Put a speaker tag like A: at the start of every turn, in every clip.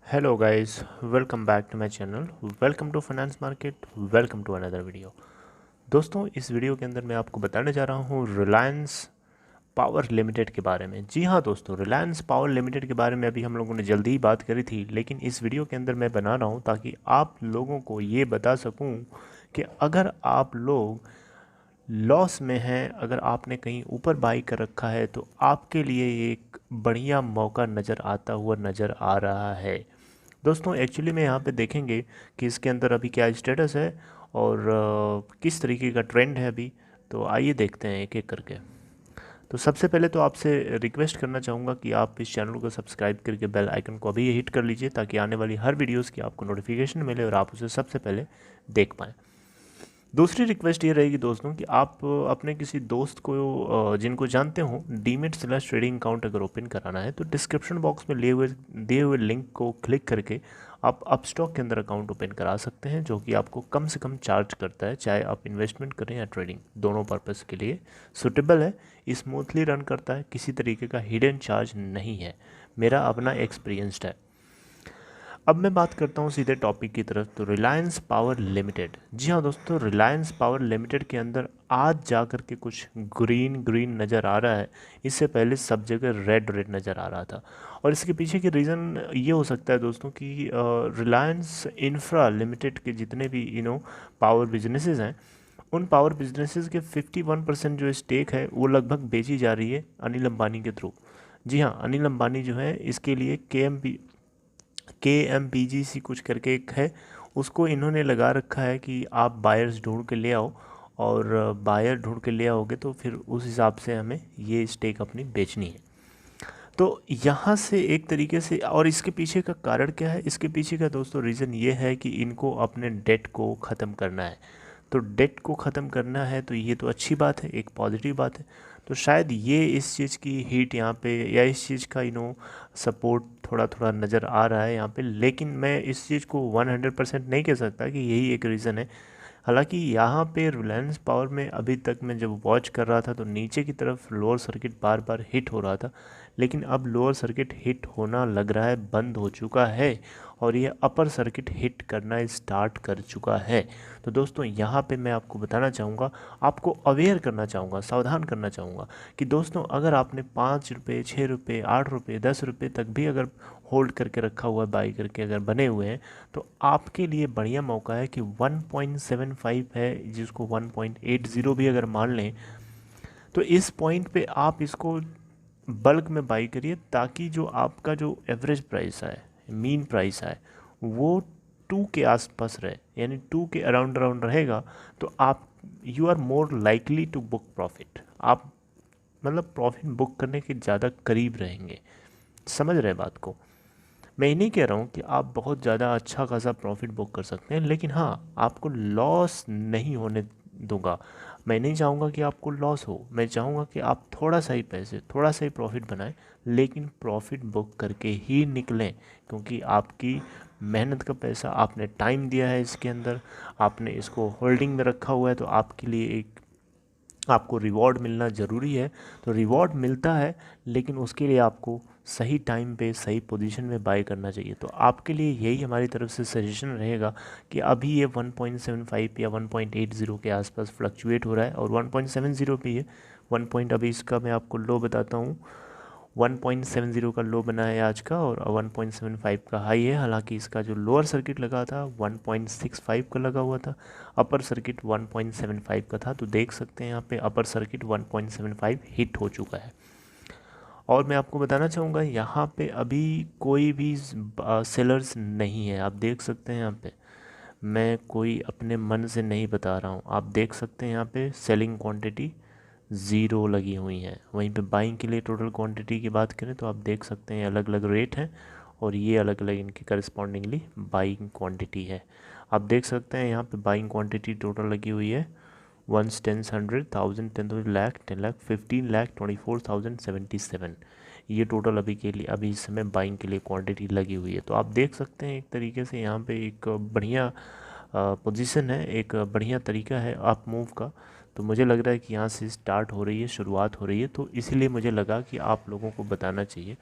A: Hello guys, welcome back to my channel. Welcome to Finance Market. Welcome to another video. दोस्तों इस video के अंदर मैं आपको बताने जा रहा हूँ रिलायंस पावर लिमिटेड के बारे में। जी हाँ दोस्तों, रिलायंस पावर लिमिटेड के बारे में अभी हम लोगों ने जल्दी ही बात करी थी, लेकिन इस वीडियो के अंदर मैं बना रहा हूँ ताकि आप लोगों को ये बता सकूँ कि अगर आप लोग लॉस में हैं, अगर आपने कहीं ऊपर बाई कर रखा है तो आपके लिए एक बढ़िया मौका नज़र आता हुआ नज़र आ रहा है। दोस्तों एक्चुअली में यहाँ पे देखेंगे कि इसके अंदर अभी क्या स्टेटस है और किस तरीके का ट्रेंड है अभी। तो आइए देखते हैं एक एक करके। तो सबसे पहले तो आपसे रिक्वेस्ट करना चाहूँगा कि आप इस चैनल को सब्सक्राइब करके बेल आइकन को अभी हिट कर लीजिए ताकि आने वाली हर वीडियोस की आपको नोटिफिकेशन मिले और आप उसे सबसे पहले देख पाएँ। दूसरी रिक्वेस्ट ये रहेगी दोस्तों कि आप अपने किसी दोस्त को जिनको जानते हो डीमेट स्लैश ट्रेडिंग अकाउंट अगर ओपन कराना है तो डिस्क्रिप्शन बॉक्स में दिए हुए लिंक को क्लिक करके आप अपस्टॉक के अंदर अकाउंट ओपन करा सकते हैं, जो कि आपको कम से कम चार्ज करता है, चाहे आप इन्वेस्टमेंट करें या ट्रेडिंग, दोनों पर्पज़ के लिए सूटेबल है, स्मूथली रन करता है, किसी तरीके का हिडन चार्ज नहीं है, मेरा अपना एक्सपीरियंस्ड है। अब मैं बात करता हूँ सीधे टॉपिक की तरफ। तो रिलायंस पावर लिमिटेड, जी हाँ दोस्तों, रिलायंस पावर लिमिटेड के अंदर आज जा कर के कुछ ग्रीन ग्रीन नज़र आ रहा है। इससे पहले सब जगह रेड रेड नज़र आ रहा था और इसके पीछे की रीज़न ये हो सकता है दोस्तों कि रिलायंस इंफ्रा लिमिटेड के जितने भी पावर बिजनेसेस हैं, उन पावर बिजनेसेस के 51% जो स्टेक है वो लगभग बेची जा रही है अनिल अंबानी के थ्रू। जी हाँ, अनिल अंबानी जो है इसके लिए KMPGC कुछ करके एक है, उसको इन्होंने लगा रखा है कि आप बायर्स ढूंढ के ले आओ, और बायर ढूंढ के ले आओगे तो फिर उस हिसाब से हमें ये स्टेक अपनी बेचनी है। तो यहाँ से एक तरीके से, और इसके पीछे का कारण क्या है, इसके पीछे का दोस्तों रीज़न ये है कि इनको अपने डेट को ख़त्म करना है। तो डेट को ख़त्म करना है तो ये तो अच्छी बात है, एक पॉजिटिव बात है। तो शायद ये इस चीज़ की हीट यहाँ पे, या इस चीज़ का सपोर्ट थोड़ा थोड़ा नज़र आ रहा है यहाँ पे, लेकिन मैं इस चीज़ को 100% नहीं कह सकता कि यही एक रीज़न है। हालांकि यहाँ पे रिलायंस पावर में अभी तक मैं जब वॉच कर रहा था तो नीचे की तरफ लोअर सर्किट बार बार हिट हो रहा था, लेकिन अब लोअर सर्किट हिट होना लग रहा है बंद हो चुका है और ये अपर सर्किट हिट करना स्टार्ट कर चुका है। तो दोस्तों यहाँ पे मैं आपको बताना चाहूँगा, आपको अवेयर करना चाहूँगा, सावधान करना चाहूँगा कि दोस्तों अगर आपने 5 रुपये, 6 रुपये, 8 रुपये, 10 रुपये तक भी अगर होल्ड करके रखा हुआ है, बाई करके अगर बने हुए हैं, तो आपके लिए बढ़िया मौका है कि 1.75 है, जिसको 1.80 भी अगर मान लें, तो इस पॉइंट पे आप इसको बल्क में बाई करिए ताकि जो आपका जो एवरेज प्राइस है, मीन प्राइस है, वो 2 के आसपास रहे, यानी 2 के अराउंड रहेगा। तो आप you are more likely to book profit, आप मतलब प्रॉफिट बुक करने के ज़्यादा करीब रहेंगे। समझ रहे हैं बात को? मैं ये नहीं कह रहा हूँ कि आप बहुत ज़्यादा अच्छा खासा प्रॉफिट बुक कर सकते हैं, लेकिन हाँ, आपको लॉस नहीं होने दूंगा। मैं नहीं चाहूँगा कि आपको लॉस हो, मैं चाहूँगा कि आप थोड़ा सा ही पैसे, थोड़ा सा ही प्रॉफिट बनाएं, लेकिन प्रॉफिट बुक करके ही निकलें, क्योंकि आपकी मेहनत का पैसा, आपने टाइम दिया है इसके अंदर, आपने इसको होल्डिंग में रखा हुआ है, तो आपके लिए एक आपको रिवॉर्ड मिलना ज़रूरी है। तो रिवॉर्ड मिलता है, लेकिन उसके लिए आपको सही टाइम पे सही पोजीशन में बाय करना चाहिए। तो आपके लिए यही हमारी तरफ से सजेशन रहेगा कि अभी ये 1.75 या 1.80 के आसपास फ्लक्चुएट हो रहा है, और 1.70 पे है 1 पॉइंट, अभी इसका मैं आपको लो बताता हूँ। 1.70 का लो बना है आज का, और 1.75 का हाई है। हालांकि इसका जो लोअर सर्किट लगा था 1.65 का लगा हुआ था, अपर सर्किट 1.75 का था। तो देख सकते हैं यहाँ पे अपर सर्किट 1.75 हिट हो चुका है। और मैं आपको बताना चाहूँगा यहाँ पे अभी कोई भी सेलर्स नहीं है, आप देख सकते हैं यहाँ पे, मैं कोई अपने मन से नहीं बता रहा हूँ, आप देख सकते हैं यहाँ पे सेलिंग क्वांटिटी ज़ीरो लगी हुई हैं। वहीं पे बाइंग के लिए टोटल क्वांटिटी की बात करें तो आप देख सकते हैं अलग अलग रेट हैं, और ये अलग अलग इनकी करस्पॉन्डिंगली बाइंग क्वांटिटी है। आप देख सकते हैं यहाँ पे बाइंग क्वांटिटी टोटल लगी हुई है 1, 10, 100, 1000, 10,000, लाख, 10 लाख, 15 लाख, 24,077। ये टोटल अभी के लिए, अभी इस समय बाइंग के लिए क्वांटिटी लगी हुई है। तो आप देख सकते हैं एक तरीके से यहाँ पे एक बढ़िया पोजीशन है, एक बढ़िया तरीका है आप मूव का। तो मुझे लग रहा है कि यहाँ से स्टार्ट हो रही है, शुरुआत हो रही है, तो इसीलिए मुझे लगा कि आप लोगों को बताना चाहिए।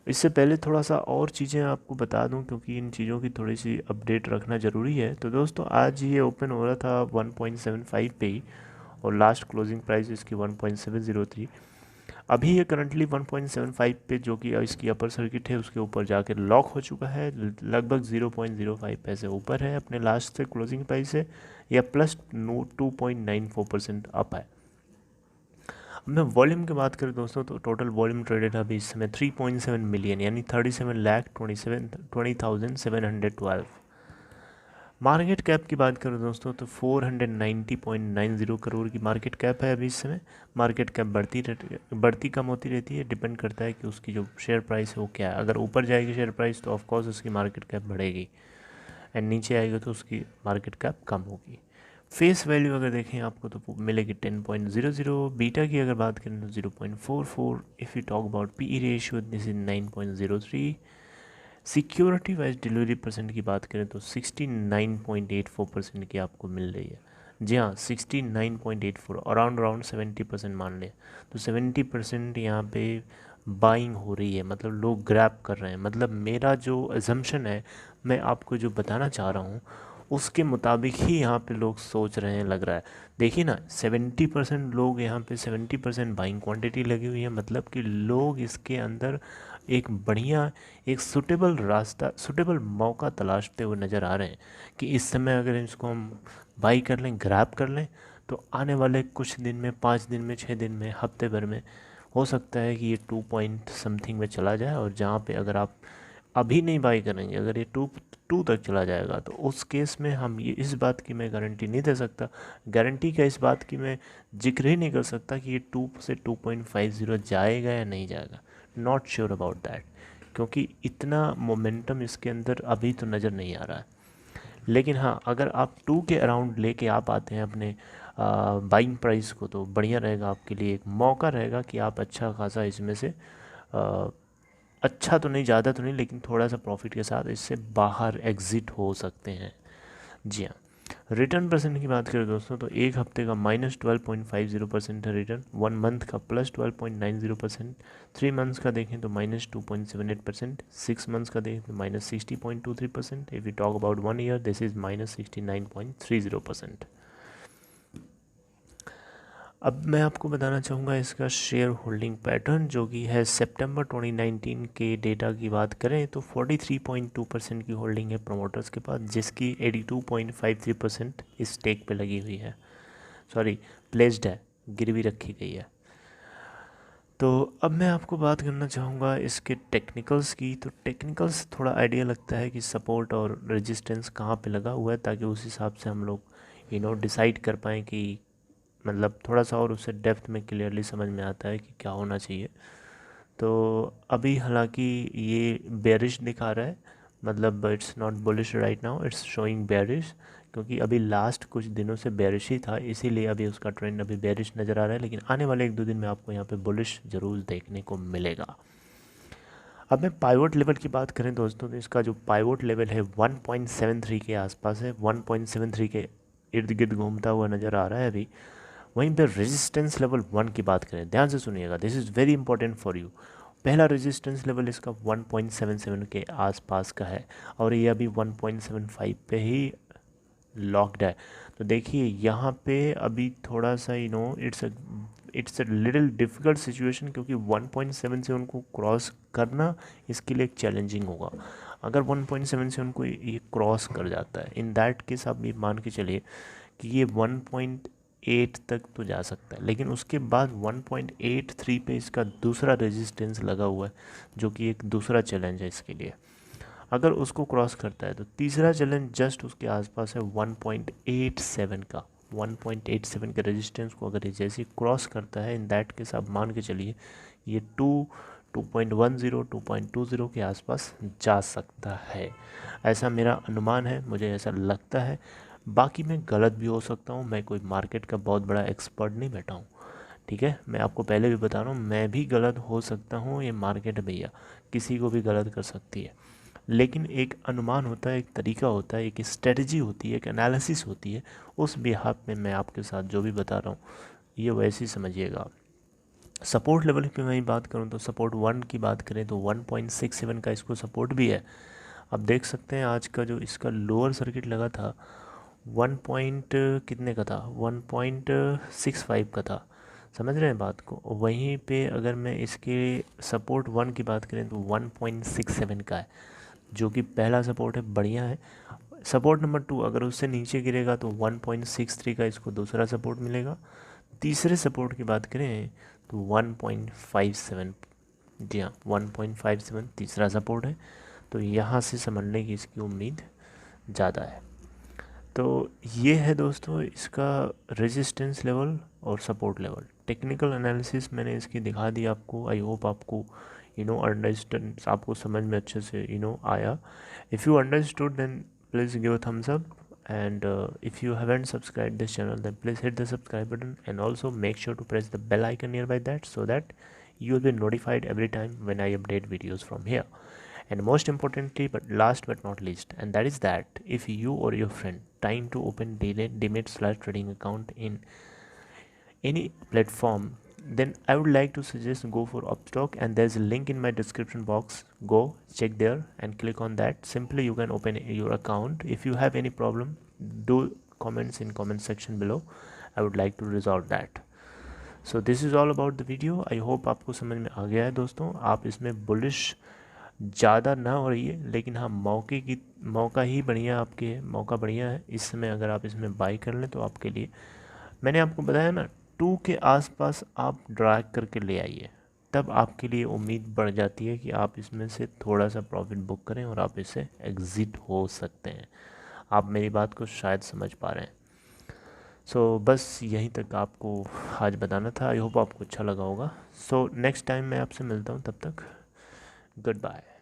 A: इससे पहले थोड़ा सा और चीज़ें आपको बता दूं, क्योंकि इन चीज़ों की थोड़ी सी अपडेट रखना ज़रूरी है। तो दोस्तों आज ये ओपन हो रहा था 1.75 पे ही, और लास्ट क्लोजिंग प्राइस इसकी 1.703। अभी ये करंटली 1.75 पे, जो कि इसकी अपर सर्किट है, उसके ऊपर जाकर लॉक हो चुका है। लगभग 0.05 पैसे ऊपर है अपने लास्ट से क्लोजिंग प्राइस से, या प्लस 2.94% अप है। अब मैं वॉल्यूम की बात करें दोस्तों, तो टोटल वॉल्यूम ट्रेडेड अभी इस समय 3.7 मिलियन, यानी 37,27,712। मार्केट कैप की बात करें दोस्तों, तो 490.90 करोड़ की मार्केट कैप है अभी इस समय। मार्केट कैप बढ़ती कम होती रहती है, डिपेंड करता है कि उसकी जो शेयर प्राइस है वो क्या है। अगर ऊपर जाएगी शेयर प्राइस तो ऑफकोर्स उसकी मार्केट कैप बढ़ेगी, एंड नीचे आएगा तो उसकी मार्केट कैप कम होगी। फेस वैल्यू अगर देखें आपको तो मिलेगी 10.00। बीटा की अगर बात करें तो 0.44। If you talk about P ratio, this is 9.03। Security wise delivery percent की बात करें तो 69.84% की आपको मिल रही है। जी हाँ, 69.84, अराउंड 70% मान लें तो 70% यहाँ पे बाइंग हो रही है, मतलब लोग ग्रैब कर रहे हैं। मतलब मेरा जो अजम्पशन है, मैं आपको जो बताना चाह रहा हूँ उसके मुताबिक ही यहाँ पे लोग सोच रहे हैं, लग रहा है। देखिए ना, 70% लोग यहाँ पे 70% बाइंग क्वांटिटी लगी हुई है, मतलब कि लोग इसके अंदर एक बढ़िया, एक सुटेबल रास्ता, सुटेबल मौका तलाशते हुए नज़र आ रहे हैं कि इस समय अगर इसको हम बाई कर लें, ग्रैब कर लें, तो आने वाले कुछ दिन में, 5 दिन में, 6 दिन में, हफ्ते भर में हो सकता है कि ये 2 पॉइंट समथिंग में चला जाए। और जहाँ पे अगर आप अभी नहीं बाई करेंगे, अगर ये टू तक चला जाएगा, तो उस केस में हम ये, इस बात की मैं गारंटी नहीं दे सकता। गारंटी का इस बात की मैं जिक्र ही नहीं कर सकता कि ये 2 से 2.50 जाएगा या नहीं जाएगा। नॉट श्योर अबाउट दैट, क्योंकि इतना मोमेंटम इसके अंदर अभी तो नज़र नहीं आ रहा है। लेकिन हाँ, अगर आप 2 के अराउंड लेके आप आते हैं अपने बाइंग प्राइस को, तो बढ़िया रहेगा आपके लिए, एक मौका रहेगा कि आप अच्छा खासा इसमें से अच्छा तो नहीं, ज़्यादा तो नहीं, लेकिन थोड़ा सा प्रॉफिट के साथ इससे बाहर एग्ज़िट हो सकते हैं। जी हाँ, रिटर्न परसेंट की बात करें दोस्तों, तो एक हफ्ते का -12.50% है रिटर्न, 1 मंथ का +12.90%, 3 मंथ्स का देखें तो -2.78%, 6 मंथ्स का देखें तो -60.23%, if you talk about 1 year this is -69.30%। अब मैं आपको बताना चाहूँगा इसका शेयर होल्डिंग पैटर्न, जो कि है सितंबर 2019 के डेटा की बात करें तो 43.2% की होल्डिंग है प्रमोटर्स के पास, जिसकी 82.53% इस स्टेक पे लगी हुई है, सॉरी प्लेस्ड है, गिरवी रखी गई है। तो अब मैं आपको बात करना चाहूँगा इसके टेक्निकल्स की। तो टेक्निकल्स थोड़ा आइडिया लगता है कि सपोर्ट और रेजिस्टेंस कहाँ पे लगा हुआ है, ताकि उस हिसाब से हम लोग डिसाइड कर पाएँ कि, मतलब थोड़ा सा और उससे डेप्थ में क्लियरली समझ में आता है कि क्या होना चाहिए। तो अभी हालांकि ये बेरिश दिखा रहा है, मतलब it's not bullish right now, it's showing bearish, क्योंकि अभी लास्ट कुछ दिनों से बेरिश ही था, इसीलिए अभी उसका ट्रेंड अभी बेरिश नज़र आ रहा है। लेकिन आने वाले 1-2 दिन में आपको यहाँ पे बुलिश ज़रूर देखने को मिलेगा। अब मैं पाइवोट लेवल की बात करें दोस्तों, तो इसका जो पाइवोट लेवल है 1.73 के आसपास है, 1.73 के इर्द गिर्द घूमता हुआ नज़र आ रहा है अभी। वहीं पर रेजिस्टेंस लेवल 1 की बात करें, ध्यान से सुनिएगा, this is very important for you. पहला रेजिस्टेंस लेवल इसका 1.77 के आसपास का है, और ये अभी 1.75 पे ही लॉक्ड है। तो देखिए यहाँ पे अभी थोड़ा सा it's a little difficult situation, क्योंकि 1.7 से उनको क्रॉस करना इसके लिए एक चैलेंजिंग होगा। अगर 1.7 से उनको ये क्रॉस कर जाता है, इन दैट केस आप ये मान के चलिए कि ये 1.8 तक तो जा सकता है, लेकिन उसके बाद 1.83 पे इसका दूसरा रेजिस्टेंस लगा हुआ है, जो कि एक दूसरा चैलेंज है इसके लिए। अगर उसको क्रॉस करता है तो तीसरा चैलेंज जस्ट उसके आसपास है 1.87 का। 1.87 के रेजिस्टेंस को अगर ये जैसे क्रॉस करता है, इन दैट केस आप मान के चलिए ये 2.10 2.20 के आसपास जा सकता है। ऐसा मेरा अनुमान है, मुझे ऐसा लगता है। बाकी मैं गलत भी हो सकता हूँ, मैं कोई मार्केट का बहुत बड़ा एक्सपर्ट नहीं बैठा हूँ, ठीक है। मैं आपको पहले भी बता रहा हूँ, मैं भी गलत हो सकता हूँ, ये मार्केट भैया किसी को भी गलत कर सकती है। लेकिन एक अनुमान होता है, एक तरीका होता है, एक स्ट्रेटजी होती है, एक एनालिसिस होती है, उस बिहाफ में मैं आपके साथ जो भी बता रहा हूँ ये वैसे ही समझिएगा। सपोर्ट लेवल की मैं बात करूं तो सपोर्ट 1 की बात करें तो 1.67 का इसको सपोर्ट भी है। आप देख सकते हैं आज का जो इसका लोअर सर्किट लगा था 1 पॉइंट कितने का था, 1.65 का था। समझ रहे हैं बात को। वहीं पे अगर मैं इसके सपोर्ट 1 की बात करें तो 1.67 का है, जो कि पहला सपोर्ट है, बढ़िया है। सपोर्ट नंबर 2 अगर उससे नीचे गिरेगा तो 1.63 का इसको दूसरा सपोर्ट मिलेगा। तीसरे सपोर्ट की बात करें तो 1.57, जी हाँ 1.57 तीसरा सपोर्ट है। तो यहाँ से समझने की इसकी उम्मीद ज़्यादा है। तो ये है दोस्तों इसका रेजिस्टेंस लेवल और सपोर्ट लेवल। टेक्निकल एनालिसिस मैंने इसकी दिखा दी आपको। आई होप आपको अंडरस्टैंड, आपको समझ में अच्छे से आया। If you understood then please give a thumbs up, and if you haven't subscribed this channel then please hit the subscribe button, and also make sure to press the bell icon nearby that, so that you will be notified every time when I update videos from here. And most importantly, but last but not least, and that is that if you or your friend trying to open Demat/trading account in any platform, then I would like to suggest go for Upstock, and there's a link in my description box. Go check there and click on that. Simply you can open your account. If you have any problem, do comments in comment section below. I would like to resolve that. So this is all about the video. I hope आपको समझ में आ गया है दोस्तों। आप इसमें bullish ज़्यादा ना हो रही है, लेकिन हाँ मौका ही बढ़िया, आपके मौका बढ़िया है इस समय। अगर आप इसमें बाई कर लें तो आपके लिए, मैंने आपको बताया ना, 2 के आसपास आप ड्रैग करके ले आइए, तब आपके लिए उम्मीद बढ़ जाती है कि आप इसमें से थोड़ा सा प्रॉफिट बुक करें और आप इससे एग्ज़िट हो सकते हैं। आप मेरी बात को शायद समझ पा रहे हैं। सो बस यहीं तक आपको आज बताना था। आई होप आपको अच्छा लगा होगा। सो नेक्स्ट टाइम मैं आपसे मिलता हूँ, तब तक गुड बाय।